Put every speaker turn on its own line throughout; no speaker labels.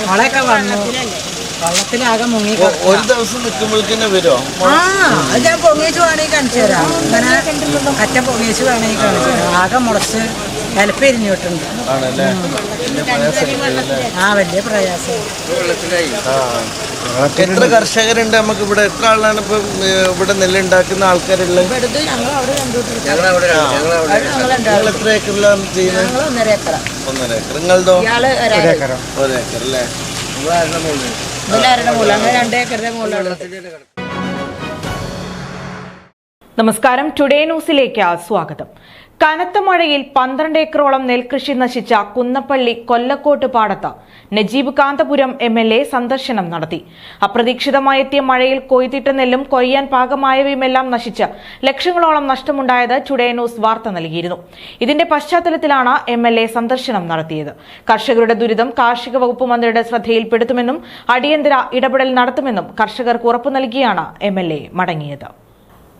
മഴയൊക്കെ വന്നു, വെള്ളത്തിലാകെ മുങ്ങി.
ഒരു ദിവസം നിൽക്കുമ്പോഴേക്കന്നെ വരുമോ?
അത് ഞാൻ പൊങ്ങിച്ച് വേണമെങ്കിൽ കാണിച്ചു തരാം. ഇങ്ങനെ അറ്റ പൊങ്ങിച്ച് വേണമെങ്കിൽ കാണിച്ചു തരാം. ആകെ മുളച്ച് വിലപ്പെരിഞ്ഞിട്ടുണ്ട്. വലിയ പ്രയാസം.
എത്ര കർഷകരുണ്ട് നമുക്ക് ഇവിടെ? എത്ര ആളാണ് ഇപ്പൊ ഇവിടെ നെല്ലുണ്ടാക്കുന്ന ആൾക്കാരുള്ളത്? നിങ്ങൾ എത്ര ഏക്കറിലാണ് ചെയ്യുന്നത്?
1.5 ഏക്കർ.
1.5 ഏക്കർ. നിങ്ങളതോ? 1 ഏക്കർ അല്ലേ?
നമസ്കാരം, ടുഡേ ന്യൂസിലേക്ക് സ്വാഗതം. കനത്ത മഴയിൽ 12 ഏക്കറോളം നെൽകൃഷി നശിച്ച കുന്നപ്പള്ളി കൊല്ലക്കോട്ട് പാടത്ത് നജീബ് കാന്തപുരം MLA സന്ദർശനം നടത്തി. അപ്രതീക്ഷിതമായെത്തിയ മഴയിൽ കൊയ്തിട്ട നെല്ലും കൊയ്യാൻ പാകമായവയുമെല്ലാം നശിച്ച് ലക്ഷങ്ങളോളം നഷ്ടമുണ്ടായത് ടുഡേ ന്യൂസ് വാർത്ത നൽകിയിരുന്നു. ഇതിന്റെ പശ്ചാത്തലത്തിലാണ് MLA സന്ദർശനം നടത്തിയത്. കർഷകരുടെ ദുരിതം കാർഷിക വകുപ്പ് മന്ത്രിയുടെ ശ്രദ്ധയിൽപ്പെടുത്തുമെന്നും അടിയന്തര ഇടപെടൽ നടത്തുമെന്നും കർഷകർക്ക് ഉറപ്പു നൽകിയാണ് MLA മടങ്ങിയത്.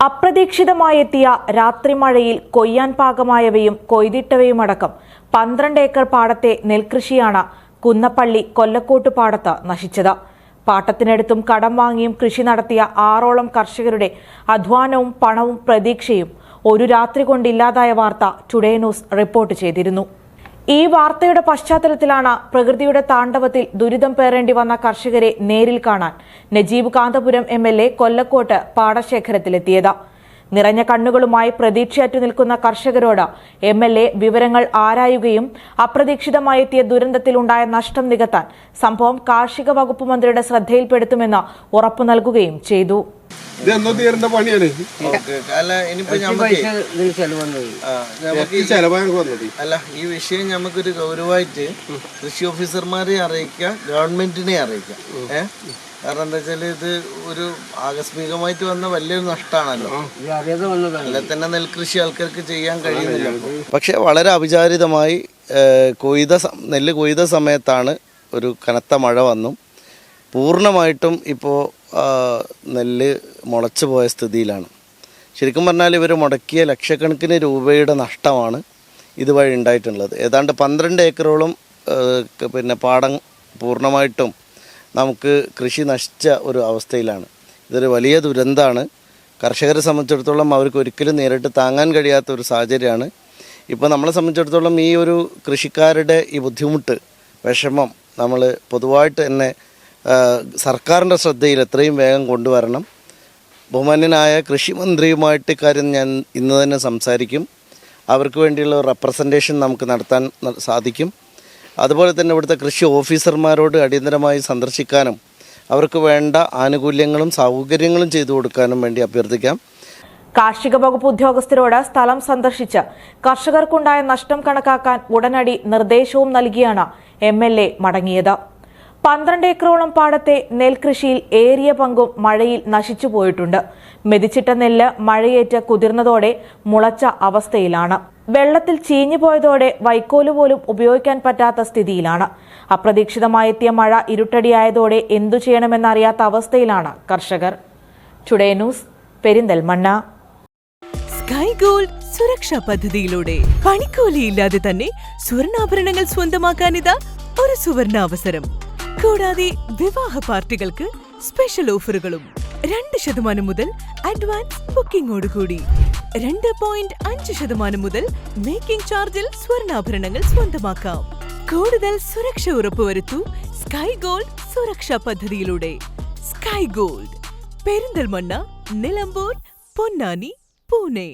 അപ്രതീക്ഷിതമായെത്തിയ രാത്രി മഴയിൽ കൊയ്യാൻ പാകമായവയും കൊയ്തിട്ടവയുമടക്കം 12 ഏക്കർ പാടത്തെ നെൽകൃഷിയാണ് കുന്നപ്പള്ളി കൊല്ലക്കോട്ട് പാടത്ത് നശിച്ചത്. പാട്ടത്തിനടുത്തും കടം വാങ്ങിയും കൃഷി നടത്തിയ 6ഓളം കർഷകരുടെ അധ്വാനവും പണവും പ്രതീക്ഷയും ഒരു രാത്രി കൊണ്ടില്ലാതായ വാർത്ത ടുഡേ ന്യൂസ് റിപ്പോർട്ട് ചെയ്തിരുന്നു. ഈ വാർത്തയുടെ പശ്ചാത്തലത്തിലാണ് പ്രകൃതിയുടെ താണ്ഡവത്തിൽ ദുരിതം പേറേണ്ടി വന്ന കർഷകരെ നേരിൽ കാണാൻ നജീബ് കാന്തപുരം MLA കൊല്ലക്കോട്ട് പാടശേഖരത്തിലെത്തിയത്. നിറഞ്ഞ കണ്ണുകളുമായി പ്രതീക്ഷയറ്റു നിൽക്കുന്ന കർഷകരോട് MLA വിവരങ്ങൾ ആരായുകയും അപ്രതീക്ഷിതമായെത്തിയ ദുരന്തത്തിലുണ്ടായ നഷ്ടം നികത്താൻ സംഭവം കാർഷിക വകുപ്പ് മന്ത്രിയുടെ ശ്രദ്ധയിൽപ്പെടുത്തുമെന്ന് ഉറപ്പു നൽകുകയും ചെയ്തു.
ഈ വിഷയം നമുക്കൊരു ഗൗരവമായിട്ട് കൃഷി ഓഫീസർമാരെ അറിയിക്കാം, ഗവൺമെന്റിനെ അറിയിക്കാം. കാരണം എന്താ വെച്ചാൽ ഇത് ഒരു ആകസ്മികമായിട്ട് വന്ന വലിയൊരു നഷ്ടമാണല്ലോ. അല്ലെ തന്നെ നെൽകൃഷി ആൾക്കാർക്ക് ചെയ്യാൻ കഴിയുന്നില്ല. പക്ഷെ വളരെ അവിചാരിതമായി നെല്ല് കൊയ്ത സമയത്താണ് ഒരു കനത്ത മഴ വന്നു. പൂർണ്ണമായിട്ടും ഇപ്പോൾ നെല്ല് മുളച്ചു പോയ സ്ഥിതിയിലാണ്. ശരിക്കും പറഞ്ഞാൽ ഇവർ മുടക്കിയ ലക്ഷക്കണക്കിന് രൂപയുടെ നഷ്ടമാണ് ഇതുവഴി ഉണ്ടായിട്ടുള്ളത്. ഏതാണ്ട് 12 ഏക്കറോളം പാടം പൂർണ്ണമായിട്ടും നമുക്ക് കൃഷി നശിച്ച ഒരു അവസ്ഥയിലാണ്. ഇതൊരു വലിയ ദുരന്തമാണ്. കർഷകരെ സംബന്ധിച്ചിടത്തോളം അവർക്ക് ഒരിക്കലും നേരിട്ട് താങ്ങാൻ കഴിയാത്ത ഒരു സാഹചര്യമാണ്. ഇപ്പോൾ നമ്മളെ സംബന്ധിച്ചിടത്തോളം ഈ ഒരു കൃഷിക്കാരുടെ ഈ ബുദ്ധിമുട്ട്, വിഷമം നമ്മൾ പൊതുവായിട്ട് തന്നെ സർക്കാരിൻ്റെ ശ്രദ്ധയിൽ എത്രയും വേഗം കൊണ്ടുവരണം. ബഹുമാന്യനായ കൃഷി മന്ത്രിയുമായിട്ട് ഇക്കാര്യം ഞാൻ ഇന്ന് തന്നെ സംസാരിക്കും. അവർക്ക് വേണ്ടിയുള്ള റെപ്രസെൻറ്റേഷൻ നമുക്ക് നടത്താൻ സാധിക്കും. അതുപോലെ തന്നെ ഇവിടുത്തെ കൃഷി ഓഫീസർമാരോട് അടിയന്തരമായി സന്ദർശിക്കാനും അവർക്ക് വേണ്ട ആനുകൂല്യങ്ങളും സൗകര്യങ്ങളും ചെയ്തു കൊടുക്കാനും വേണ്ടി അഭ്യർത്ഥിക്കാം.
കാർഷിക വകുപ്പ് ഉദ്യോഗസ്ഥരോട് സ്ഥലം സന്ദർശിച്ച് കർഷകർക്കുണ്ടായ നഷ്ടം കണക്കാക്കാൻ ഉടനടി നിർദ്ദേശവും നൽകിയാണ് MLA മടങ്ങിയത്. 12 ഏക്കറോളം പാടത്തെ നെൽകൃഷിയിൽ ഏറിയ പങ്കും മഴയിൽ നശിച്ചുപോയിട്ടുണ്ട്. മെതിച്ചിട്ട നെല്ല് മഴയേറ്റ് കുതിർന്നതോടെ മുളച്ച അവസ്ഥയിലാണ്. വെള്ളത്തിൽ ചീഞ്ഞുപോയതോടെ വൈക്കോല് പോലും ഉപയോഗിക്കാൻ പറ്റാത്ത സ്ഥിതിയിലാണ്. അപ്രതീക്ഷിതമായെത്തിയ മഴ ഇരുട്ടടിയായതോടെ എന്തു ചെയ്യണമെന്നറിയാത്ത അവസ്ഥയിലാണ് കർഷകർ. Today news, Perinthalmanna.
Sky gold സുരക്ഷാ പദ്ധതിയിലൂടെ പണിക്കൂലിയില്ലാതെ തന്നെ സ്വർണ്ണാഭരണങ്ങൾ സ്വന്തമാക്കാനിതാ ഒരു സുവർണാവസരം. കൂടാതെ വിവാഹ പാർട്ടികൾക്ക് സ്പെഷ്യൽ ഓഫറുകളും 2% മുതൽ അഡ്വാൻസ് ബുക്കിംഗോടുകൂടി 2.5% മുതൽ മേക്കിംഗ് ചാർജിൽ സ്വർണ്ണാഭരണങ്ങൾ സ്വന്തമാക്കാം. കൂടുതൽ സുരക്ഷ ഉറപ്പുവരുത്തൂ സ്കൈ ഗോൾഡ് സുരക്ഷാ പദ്ധതിയിലൂടെ. Sky gold, Perinthalmanna, Nilambur, Ponnani, Pune.